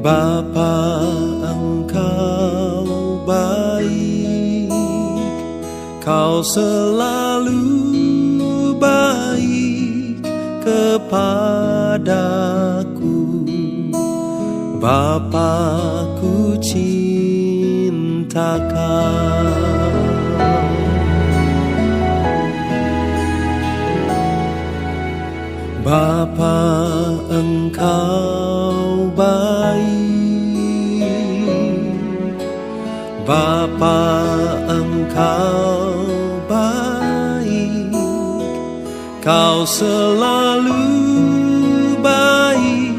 Bapa, Engkau baik, Kau selalu baik kepadaku. Bapa, ku cinta Kau. Bapa, Engkau baik, Bapa, Engkau baik, Kau selalu baik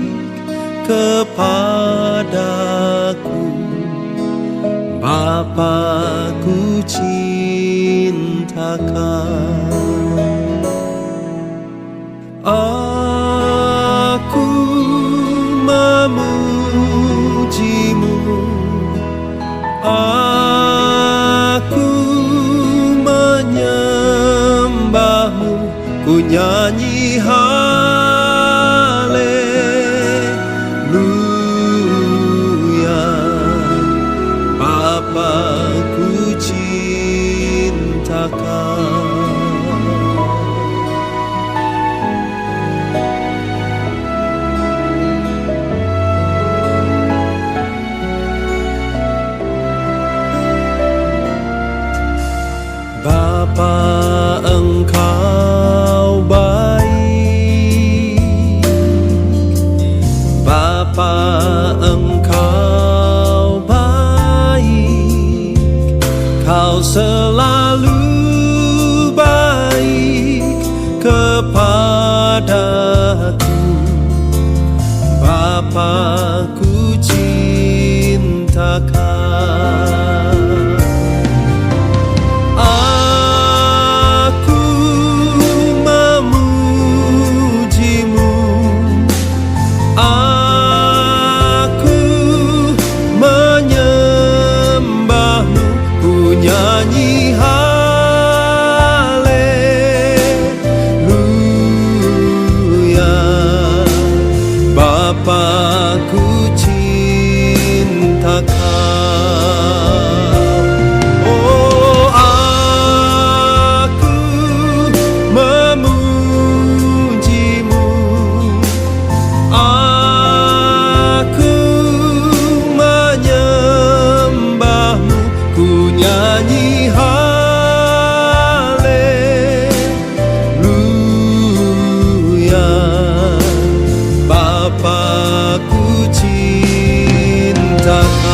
kepadaku. Bapa, ku cinta Kau. Aku memujimu, aku menyembahmu, ku nyanyi haleluya. Bapa, ku cinta Kau. Bapa, Engkau baik, Bapa, Engkau baik, Kau selalu baik kepadaku. Bapa, ku cinta Kau. Nyanyi haleluya. Bapa, ku cinta Kau. Oh, aku memujimu, aku menyembahmu, ku nyanyi haleluya. Bapa, ku cinta Kau.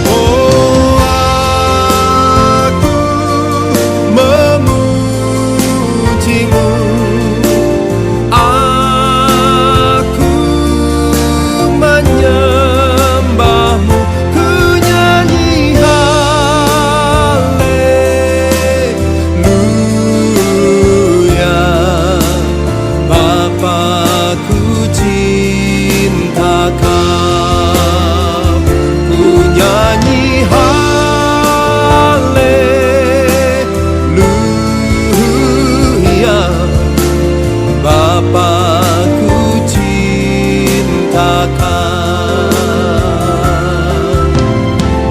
Oh, aku memujimu, aku menyembahmu, ku nyanyi haleluya. Bapa, ku cinta Kau, ku nyanyi haleluya. Bapa, ku cinta Kau.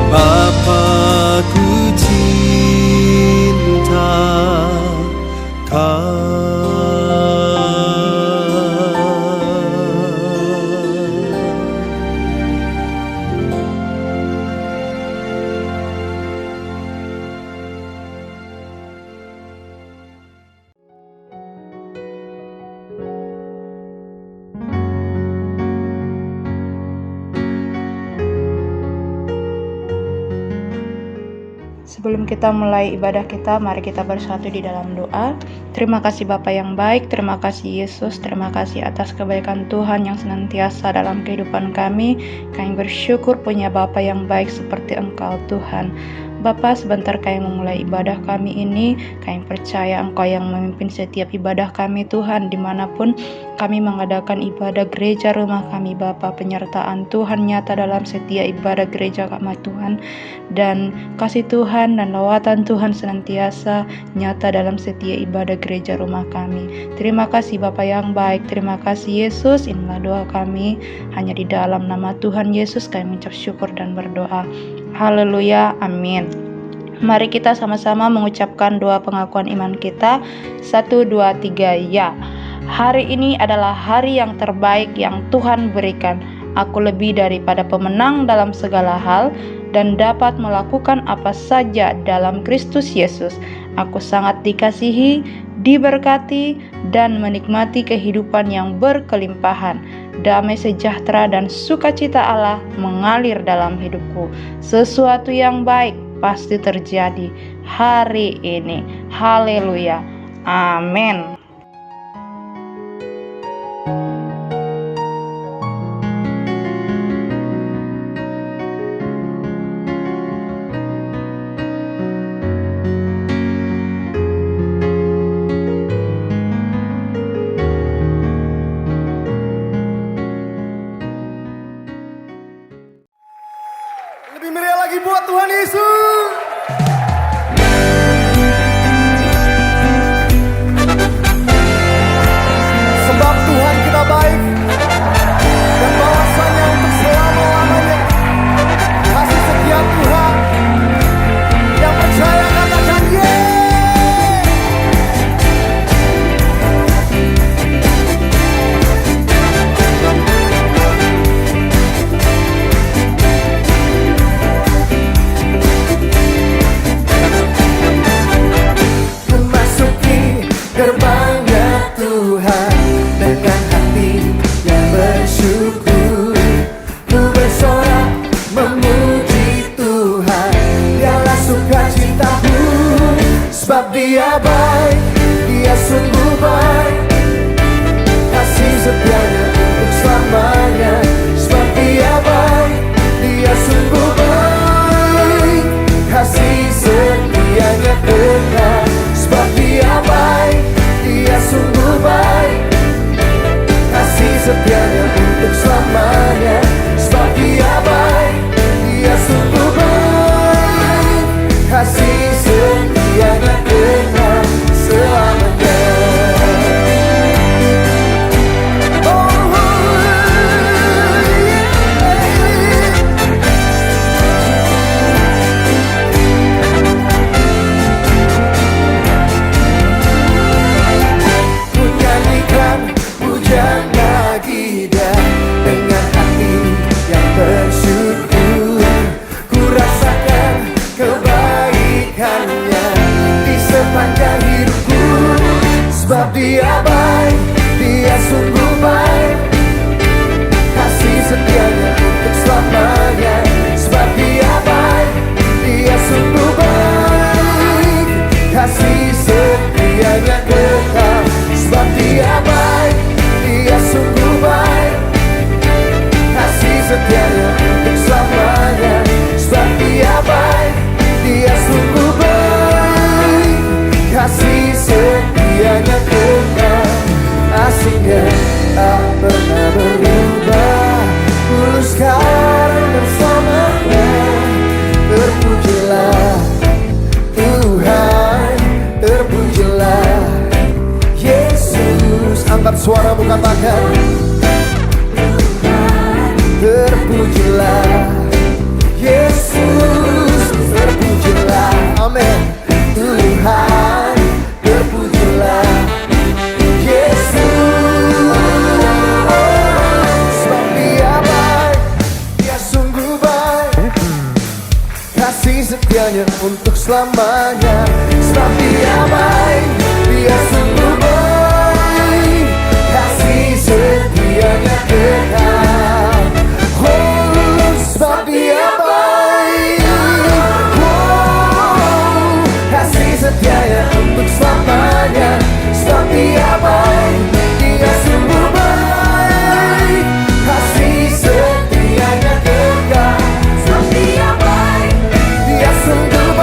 Bapa, ku cinta Kau. Sebelum kita mulai ibadah kita, mari kita bersatu di dalam doa. Terima kasih Bapa yang baik, terima kasih Yesus, terima kasih atas kebaikan Tuhan yang senantiasa dalam kehidupan kami. Kami bersyukur punya Bapa yang baik seperti Engkau Tuhan. Bapa, sebentar kami memulai ibadah kami ini, kami percaya Engkau yang memimpin setiap ibadah kami Tuhan, dimanapun kami mengadakan ibadah gereja rumah kami Bapa. Penyertaan Tuhan nyata dalam setiap ibadah gereja kami Tuhan, dan kasih Tuhan dan lawatan Tuhan senantiasa nyata dalam setiap ibadah gereja rumah kami. Terima kasih Bapa yang baik, terima kasih Yesus. Inilah doa kami, hanya di dalam nama Tuhan Yesus kami mengucap syukur dan berdoa. Haleluya, amin. Mari kita sama-sama mengucapkan doa pengakuan iman kita. 1, 2, 3, ya. Hari ini adalah hari yang terbaik yang Tuhan berikan. Aku lebih daripada pemenang dalam segala hal dan dapat melakukan apa saja dalam Kristus Yesus. Aku sangat dikasihi, diberkati, dan menikmati kehidupan yang berkelimpahan. Damai sejahtera dan sukacita Allah mengalir dalam hidupku. Sesuatu yang baik pasti terjadi hari ini. Haleluya. Amin. Lebih meriah lagi buat Tuhan Yesus. Sebab Tuhan kita baik dan bahwasanya untuk selama-lamanya kasih setia Tuhan. Yang percaya katakan yeay. Memasuki gerbangnya Tuhan dengan hati yang bersyukur, ku bersorak memuji Tuhan. Dialah sukacitaku, sebab Dia baik, Dia sungguh baik. Kasih setianya untuk selamanya, sebab Dia baik, Dia sungguh baik. Kasih setianya kekal, sebab Dia baik, Dia sungguh baik. Kasih setianya untuk selamanya, sebab Dia baik, Dia sungguh baik. Kasih setianya kekal selamanya. Oh, yeah. Ku nyanyikan pujian lagi dan dengan hati yang bersyukur, ku rasakan kebaikannya di sepanjang hidupku. Sebab Dia baik, Dia sungguh baik. Kasih setianya untuk selamanya, sebab Dia baik, Dia sungguh baik. Kasih setianya kekal, sebab Dia baik, Dia sungguh baik. Kasih setianya untuk selamanya, sebab Dia baik, Dia sungguh baik. Kasih setianya kekal, asingnya tak pernah berubah. Dulu sekarang bersamanya, terpujilah Tuhan, terpujilah Yesus. Angkat suaramu katakan, terpujilah Yesus, terpujilah, amin. Tuhan, terpujilah Yesus. Sebab Dia baik, Dia sungguh baik. Kasih setianya untuk selamanya, sebab Dia baik, Dia sungguh baik. Kasih setianya kekal, oh, sebab Dia baik. Oh, kasih setianya untuk selamanya, sebab Dia baik, Dia sungguh baik. Kasih setianya kekal, sebab Dia baik, Dia sungguh baik.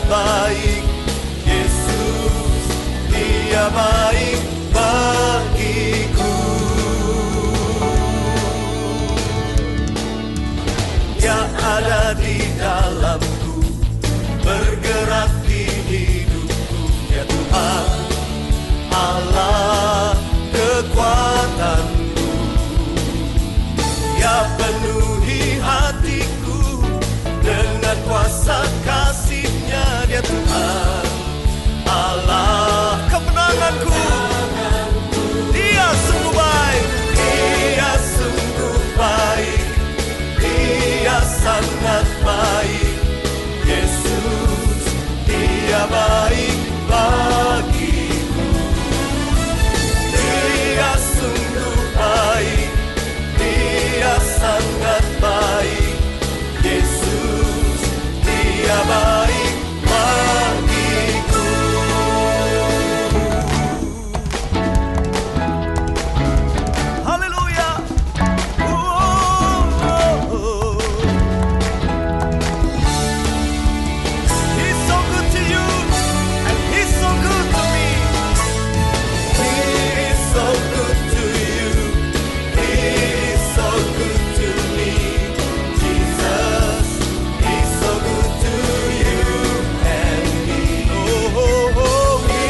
baik. Yesus, Dia baik bagiku. Dia ada di dalamku, bergerak di hidupku. Ya Tuhan, Allah kekuatanku. Dia penuhi hatiku dengan kuasa kasih-Nya. Dia Tuhan, Allah kemenanganku. Dia sungguh baik, Dia sungguh baik, Dia sangat baik. Yesus, Dia baik bagiku. Dia sungguh baik, Dia sangat baik. Yesus, Dia baik bagiku. Haleluya. He's so good to you, and He's so good to me. He is so good to you. He is so good to me. Jesus, He's so good to you and me. Oh, oh, oh. He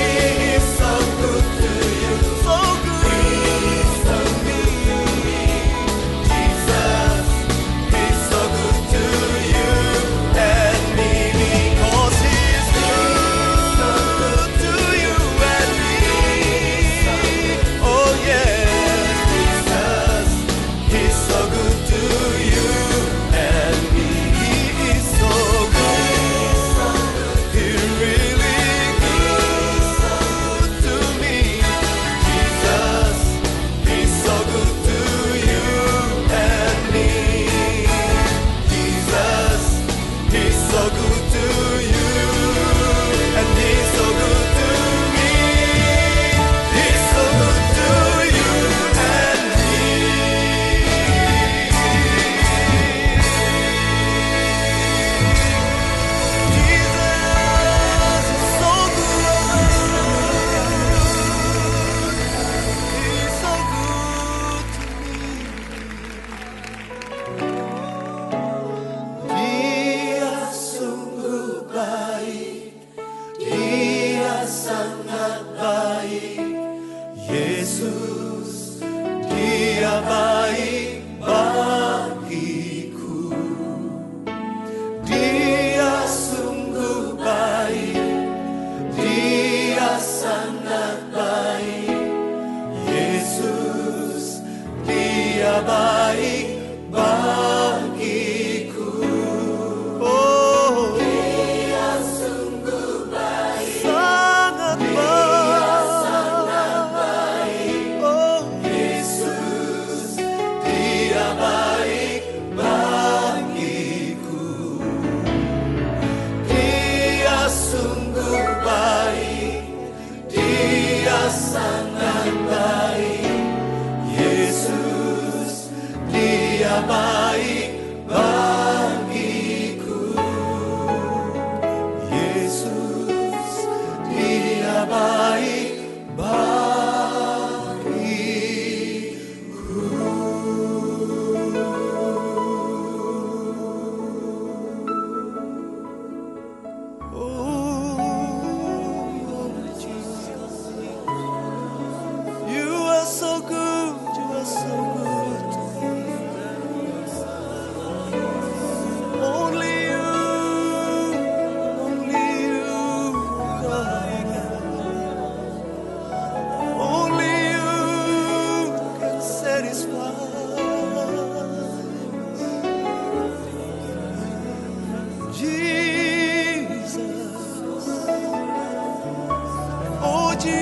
is so good to you. So good. He is so good to me. Jesus, He's so good to you and me. Because He's good to you and me. Oh yes, Jesus, He's so good to you and me. He is so good. He really good to me. Jesus, He's so good to you and me. Jesus, He's so good to you and He's so good to me. He's so good to you and me. Jesus is so good. He's so good to me. Dia sungguh baik, Dia sangat baik. Yesus, Dia baik bagiku. Dia sungguh baik, Dia sangat baik. Yesus, Dia baik bagiku. Oh, Dia sungguh baik, sangat baik. Oh, Yesus, Dia baik bagiku. Dia sungguh baik, Dia sangat baik. Yesus, Dia baik bagiku. Yesus, Dia baik bagiku. Oh, Jesus, You are so good, You are so good. Only You, God. Only You can satisfy. Jesus, oh Jesus.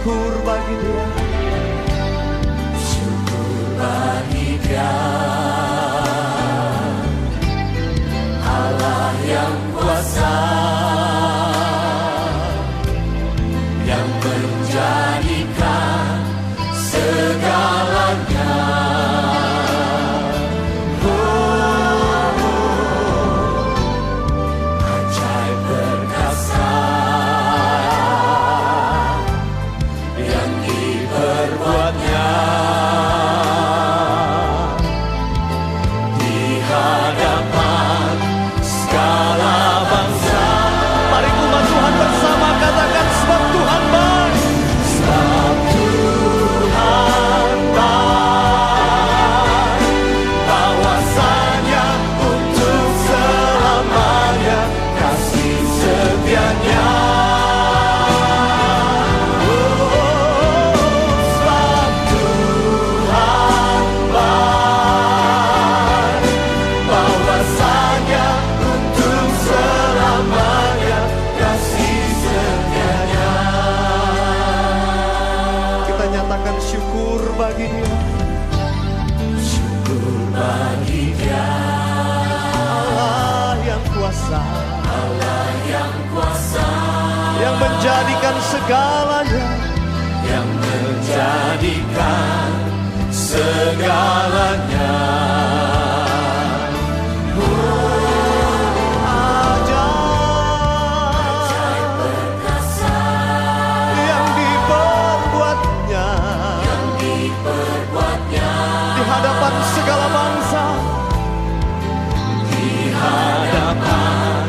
syukur bagi Dia. Syukur bagi Dia, Allah yang kuasa, yang menjadikan segalanya. Ajaib perkasa yang diperbuatnya di hadapan segala bangsa. Mari umat Tuhan bersama katakan, sebab Tuhan baik. Sebab Tuhan baik, bahwasanya untuk selamanya kasih setianya. Sebab Tuhan baik, bahwasanya untuk selamanya kasih setianya. Kita nyatakan syukur bagi Dia. Syukur bagi Dia, Allah yang kuasa, Allah yang kuasa, yang menjadikan segalanya, yang menjadikan segalanya. Ajaib perkasa yang diperbuatnya, di hadapan segala bangsa, di hadapan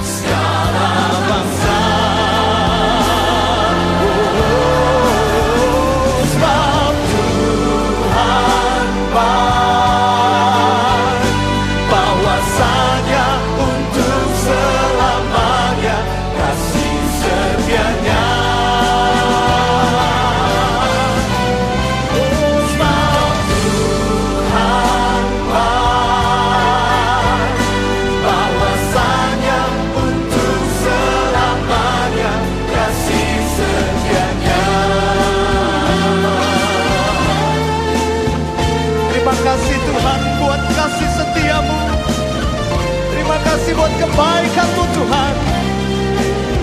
segala bangsa. Sebab Tuhan baik, bahwasanya untuk selamanya kasih setianya. Sebab Tuhan baik, bahwasanya untuk selamanya kasih setianya. Terima kasih Tuhan buat kasih setiamu. Terima kasih buat kebaikan-Mu Tuhan.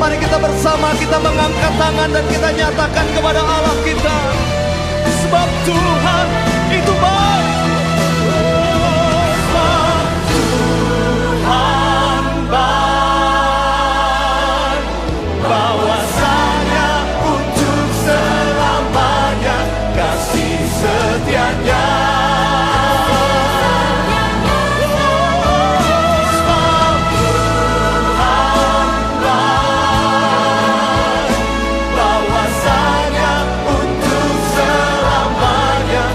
Mari kita bersama, kita mengangkat tangan dan kita nyatakan kepada Allah kita, sebab Tuhan itu baik. Sebab Tuhan baik, bahwasanya untuk selamanya kasih setianya. Sebab Tuhan baik, bahwasanya untuk selamanya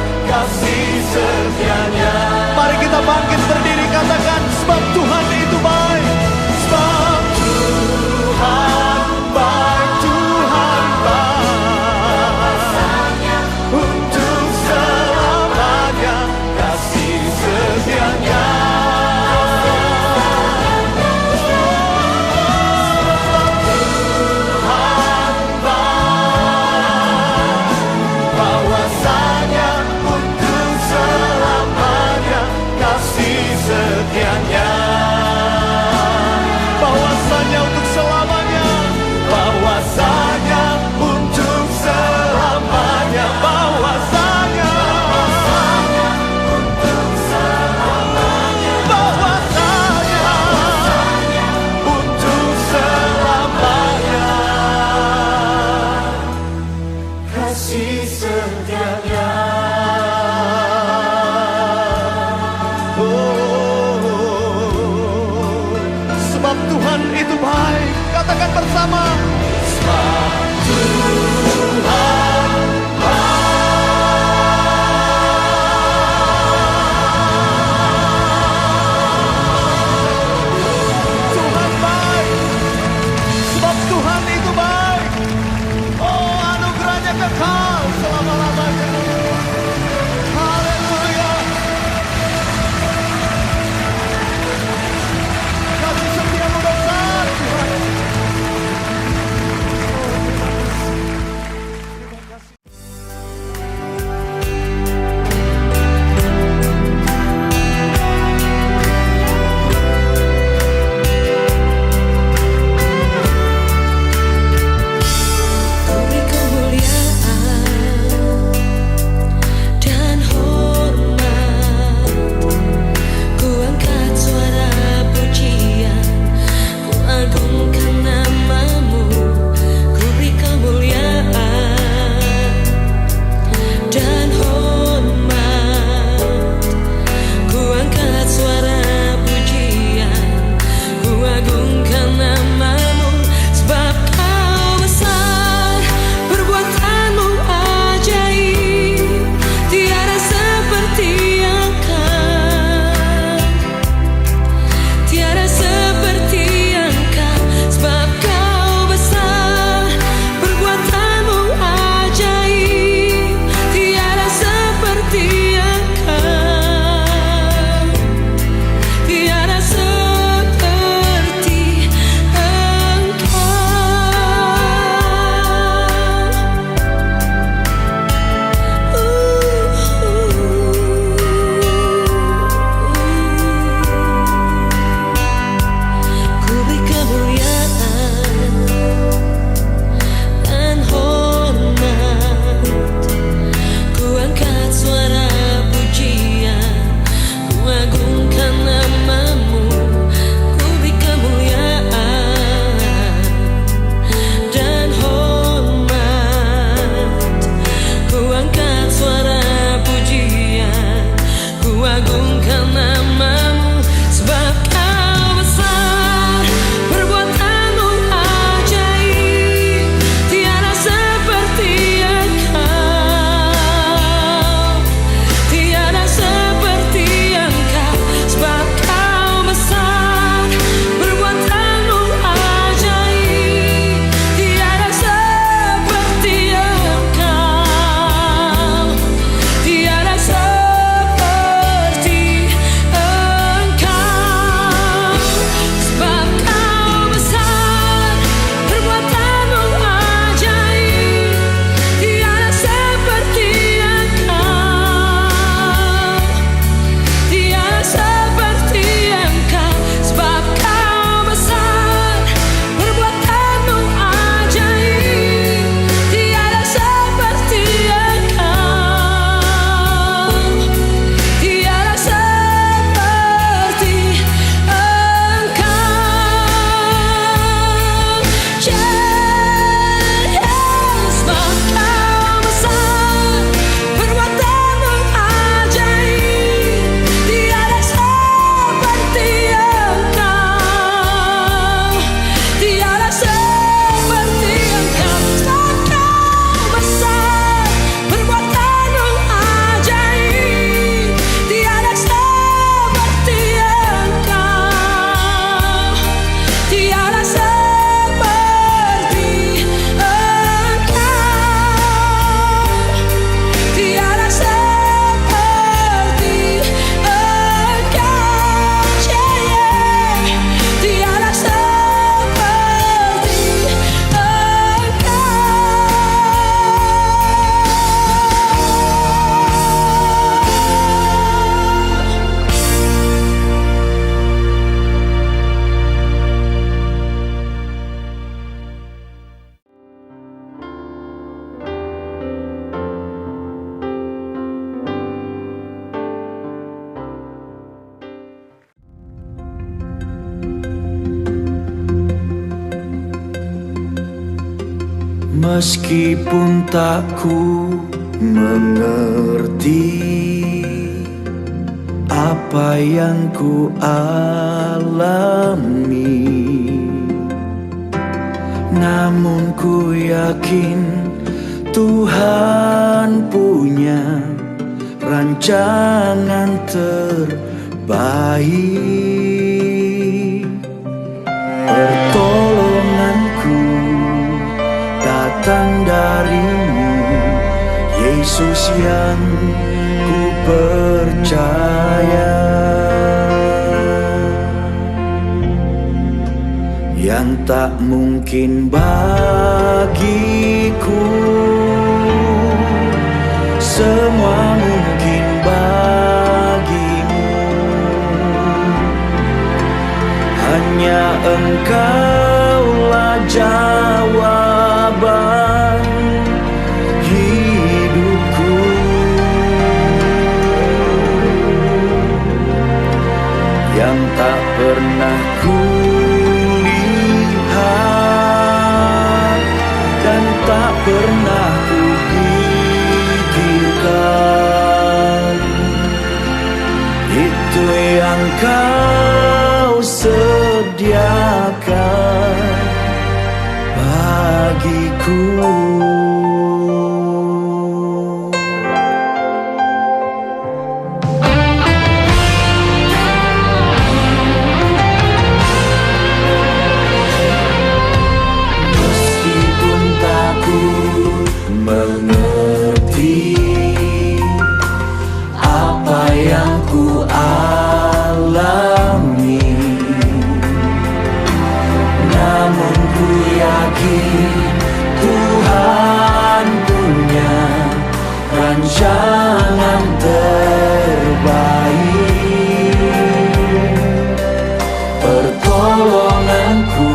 Meskipun tak ku mengerti apa yang ku alami, namun ku yakin Tuhan punya rancangan terbaik. Pertolonganku datang darimu, Yesus yang ku percaya, yang tak mungkin bagiku semua mungkin bagimu. Hanya Engkaulah jawaban hidupku. Yang tak pernah ku lihat dan tak pernah ku pikirkan, itu yang Kau sediakan bagiku. Meskipun tak ku mengerti apa yang ku alami, namun ku yakin Tuhan punya rancangan terbaik. Pertolonganku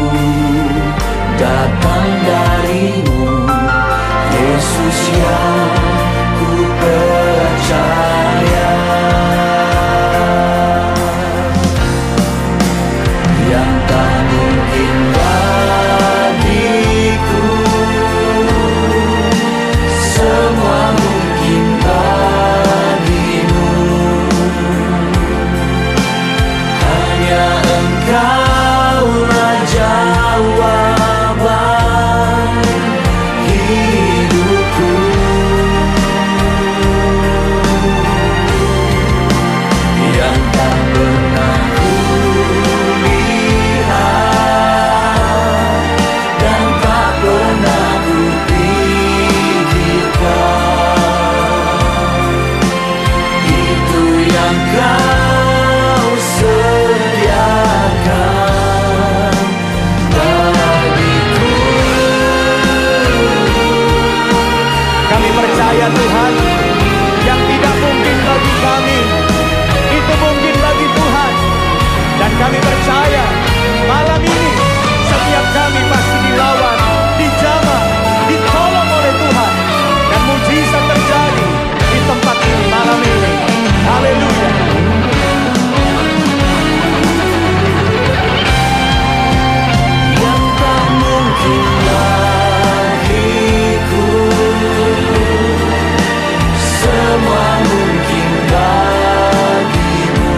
datang darimu, Yesus yang ku percaya, yang tak mungkin bagiku semua mungkin bagimu. Hanya Engkaulah jawaban hidupku. Yang tak pernah ku lihat dan tak pernah ku pikirkan, itu yang Kau sediakan bagiku. Kami percaya Tuhan, yang tidak mungkin bagi kami itu mungkin bagi Tuhan. Dan kami percaya malam ini setiap kami pasti dilawan, dijamah, ditolong oleh Tuhan, dan mujizat terjadi di tempat ini malam ini. Haleluya. Yang tak mungkin bagiku semua mungkin bagimu.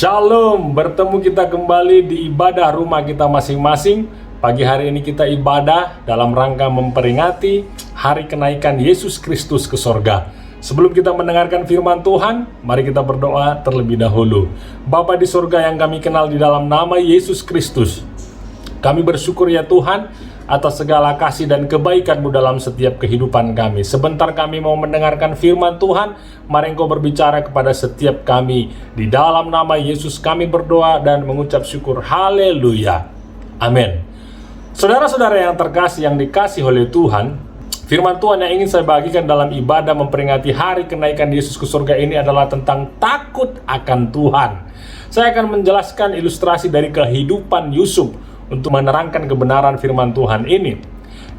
Shalom, bertemu kita kembali di ibadah rumah kita masing-masing. Pagi hari ini kita ibadah dalam rangka memperingati hari kenaikan Yesus Kristus ke sorga. Sebelum kita mendengarkan firman Tuhan, mari kita berdoa terlebih dahulu. Bapa di sorga yang kami kenal di dalam nama Yesus Kristus, kami bersyukur ya Tuhan atas segala kasih dan kebaikan-Mu dalam setiap kehidupan kami. Sebentar kami mau mendengarkan firman Tuhan, mari Engkau berbicara kepada setiap kami. Di dalam nama Yesus kami berdoa dan mengucap syukur. Haleluya. Amin. Saudara-saudara yang terkasih, yang dikasih oleh Tuhan, firman Tuhan yang ingin saya bagikan dalam ibadah memperingati hari kenaikan Yesus ke surga ini adalah tentang takut akan Tuhan. Saya akan menjelaskan ilustrasi dari kehidupan Yusuf untuk menerangkan kebenaran firman Tuhan ini.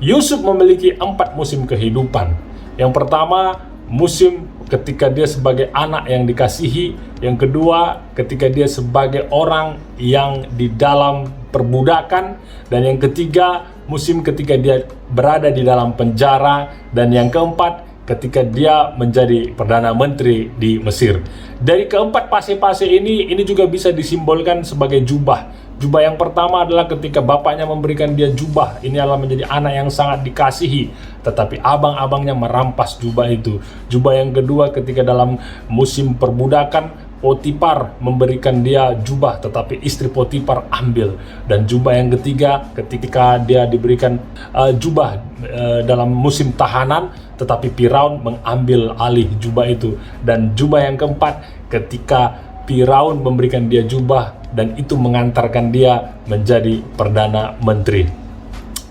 Yusuf memiliki 4 musim kehidupan. Yang pertama, musim ketika dia sebagai anak yang dikasihi. Yang kedua, ketika dia sebagai orang yang di dalam perbudakan. Dan yang ketiga, musim ketika dia berada di dalam penjara. Dan yang keempat, ketika dia menjadi Perdana Menteri di Mesir. Dari keempat fase-fase ini juga bisa disimbolkan sebagai jubah. Jubah yang pertama adalah ketika bapaknya memberikan dia jubah. Ini adalah menjadi anak yang sangat dikasihi. Tetapi abang-abangnya merampas jubah itu. Jubah yang kedua ketika dalam musim perbudakan, Potifar memberikan dia jubah, tetapi istri Potifar ambil. Dan jubah yang ketiga ketika dia diberikan jubah dalam musim tahanan, tetapi Firaun mengambil alih jubah itu. Dan jubah yang keempat ketika Firaun memberikan dia jubah dan itu mengantarkan dia menjadi Perdana Menteri.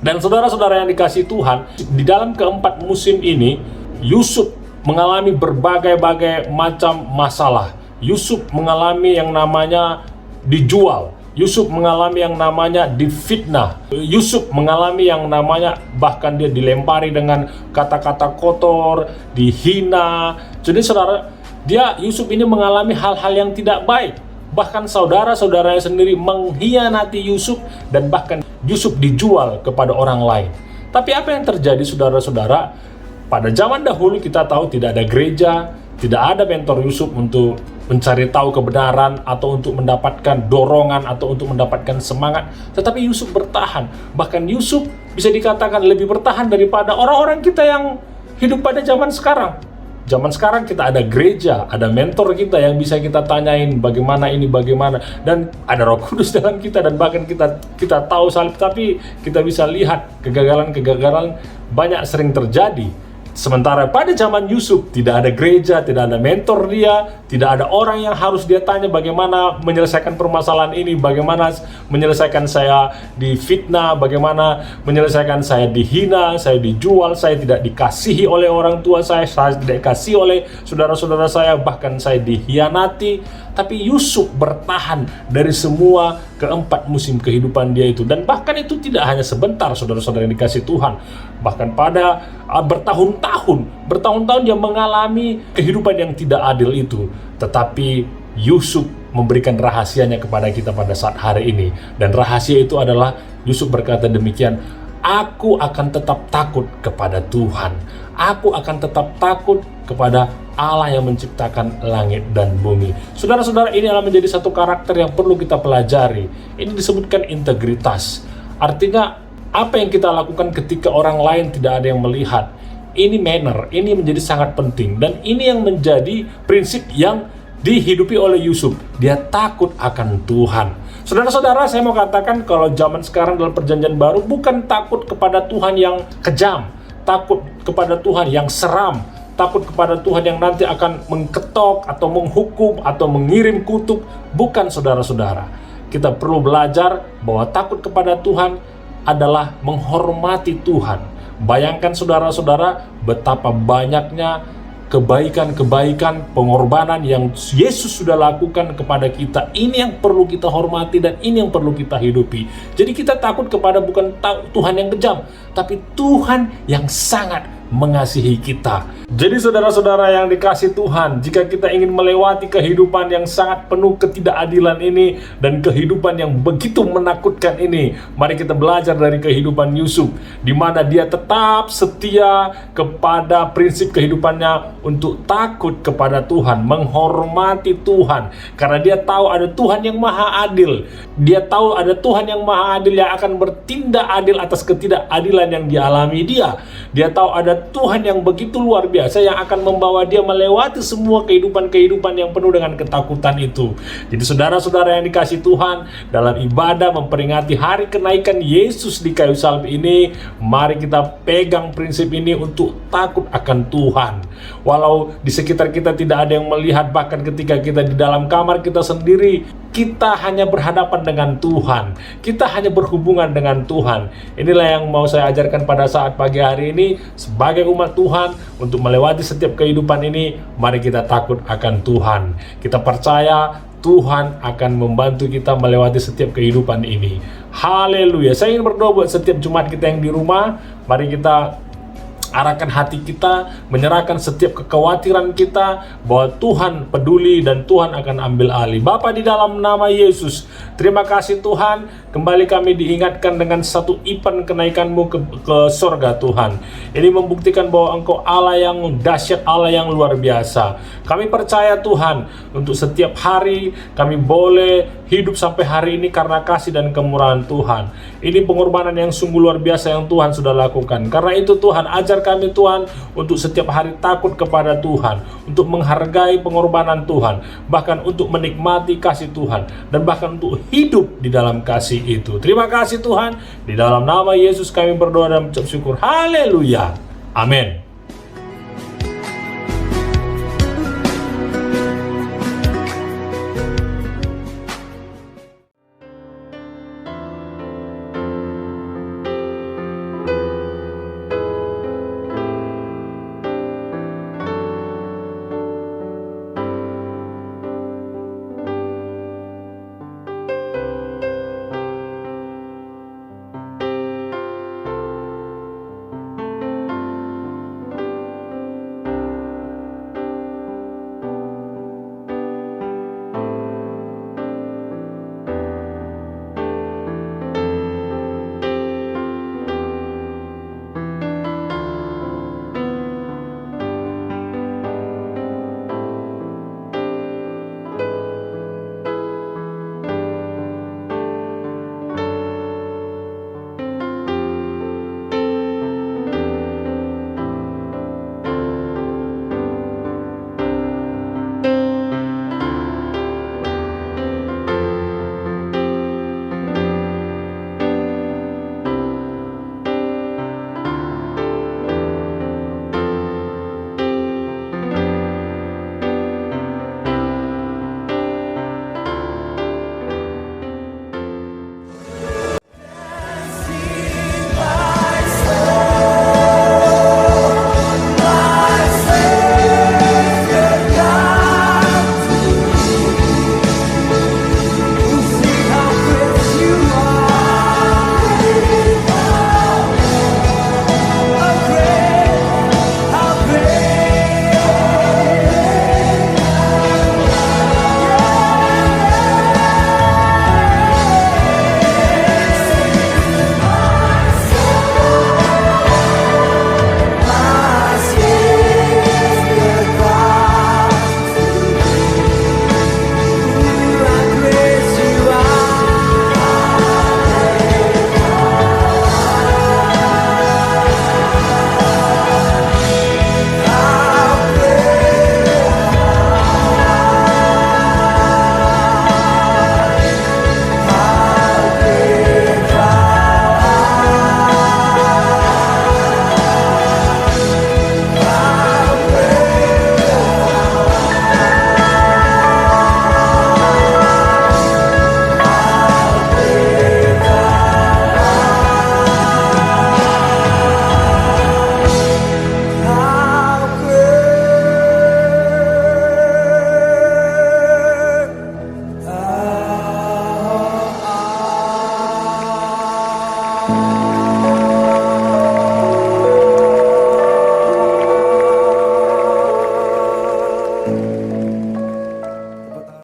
Dan saudara-saudara yang dikasihi Tuhan, di dalam keempat musim ini Yusuf mengalami berbagai macam masalah. Yusuf mengalami yang namanya dijual. Yusuf mengalami yang namanya difitnah. Yusuf mengalami yang namanya bahkan dia dilempari dengan kata-kata kotor, dihina. Jadi saudara, Yusuf ini mengalami hal-hal yang tidak baik. Bahkan saudara-saudaranya sendiri mengkhianati Yusuf dan bahkan Yusuf dijual kepada orang lain. Tapi apa yang terjadi saudara-saudara? Pada zaman dahulu kita tahu tidak ada gereja, tidak ada mentor Yusuf untuk mencari tahu kebenaran atau untuk mendapatkan dorongan atau untuk mendapatkan semangat. Tetapi Yusuf bertahan. Bahkan Yusuf bisa dikatakan lebih bertahan daripada orang-orang kita yang hidup pada zaman sekarang. Zaman sekarang kita ada gereja, ada mentor kita yang bisa kita tanyain bagaimana ini, bagaimana. Dan ada Roh Kudus dalam kita dan bahkan kita tahu salib, tapi kita bisa lihat kegagalan-kegagalan banyak sering terjadi. Sementara pada zaman Yusuf tidak ada gereja, tidak ada mentor dia, tidak ada orang yang harus dia tanya bagaimana menyelesaikan permasalahan ini, bagaimana menyelesaikan saya difitnah, bagaimana menyelesaikan saya dihina, saya dijual, saya tidak dikasihi oleh orang tua saya tidak dikasihi oleh saudara-saudara saya, bahkan saya dikhianati. Tapi Yusuf bertahan dari semua keempat musim kehidupan dia itu. Dan bahkan itu tidak hanya sebentar, saudara-saudara yang dikasihi Tuhan. Bahkan pada bertahun-tahun dia mengalami kehidupan yang tidak adil itu. Tetapi Yusuf memberikan rahasianya kepada kita pada saat hari ini. Dan rahasia itu adalah Yusuf berkata demikian, "Aku akan tetap takut kepada Tuhan. Aku akan tetap takut kepada Allah yang menciptakan langit dan bumi." Saudara-saudara, ini adalah menjadi satu karakter yang perlu kita pelajari. Ini disebutkan integritas. Artinya, apa yang kita lakukan ketika orang lain tidak ada yang melihat. Ini manner, ini menjadi sangat penting. Dan ini yang menjadi prinsip yang dihidupi oleh Yusuf. Dia takut akan Tuhan. Saudara-saudara, saya mau katakan kalau zaman sekarang dalam perjanjian baru bukan takut kepada Tuhan yang kejam, takut kepada Tuhan yang seram, takut kepada Tuhan yang nanti akan mengketok atau menghukum atau mengirim kutuk. Bukan, saudara-saudara. Kita perlu belajar bahwa takut kepada Tuhan adalah menghormati Tuhan. Bayangkan saudara-saudara betapa banyaknya kebaikan-kebaikan, pengorbanan yang Yesus sudah lakukan kepada kita. Ini yang perlu kita hormati dan ini yang perlu kita hidupi. Jadi kita takut kepada bukan Tuhan yang kejam, tapi Tuhan yang sangat mengasihi kita. Jadi saudara-saudara yang dikasih Tuhan, jika kita ingin melewati kehidupan yang sangat penuh ketidakadilan ini dan kehidupan yang begitu menakutkan ini, mari kita belajar dari kehidupan Yusuf, di mana dia tetap setia kepada prinsip kehidupannya untuk takut kepada Tuhan, menghormati Tuhan, karena dia tahu ada Tuhan yang maha adil. Dia tahu ada Tuhan yang maha adil yang akan bertindak adil atas ketidakadilan yang dialami dia. Dia tahu ada Tuhan yang begitu luar biasa yang akan membawa dia melewati semua kehidupan-kehidupan yang penuh dengan ketakutan itu. Jadi saudara-saudara yang dikasih Tuhan, dalam ibadah memperingati hari kenaikan Yesus di kayu salib ini, mari kita pegang prinsip ini untuk takut akan Tuhan. Walau di sekitar kita tidak ada yang melihat, bahkan ketika kita di dalam kamar kita sendiri, kita hanya berhadapan dengan Tuhan. Kita hanya berhubungan dengan Tuhan. Inilah yang mau saya ajarkan pada saat pagi hari ini. Sebagai umat Tuhan, untuk melewati setiap kehidupan ini, mari kita takut akan Tuhan. Kita percaya Tuhan akan membantu kita melewati setiap kehidupan ini. Haleluya. Saya ingin berdoa buat setiap jemaat kita yang di rumah. Mari kita arahkan hati kita, menyerahkan setiap kekhawatiran kita bahwa Tuhan peduli dan Tuhan akan ambil alih. Bapa, di dalam nama Yesus, terima kasih Tuhan, kembali kami diingatkan dengan satu ipan kenaikan-Mu ke sorga Tuhan. Ini membuktikan bahwa Engkau Allah yang dahsyat, Allah yang luar biasa. Kami percaya Tuhan, untuk setiap hari kami boleh hidup sampai hari ini karena kasih dan kemurahan Tuhan. Ini pengorbanan yang sungguh luar biasa yang Tuhan sudah lakukan. Karena itu Tuhan, ajar kami Tuhan untuk setiap hari takut kepada Tuhan, untuk menghargai pengorbanan Tuhan, bahkan untuk menikmati kasih Tuhan, dan bahkan untuk hidup di dalam kasih itu. Terima kasih Tuhan, di dalam nama Yesus kami berdoa dan mengucap syukur. Haleluya. Amin.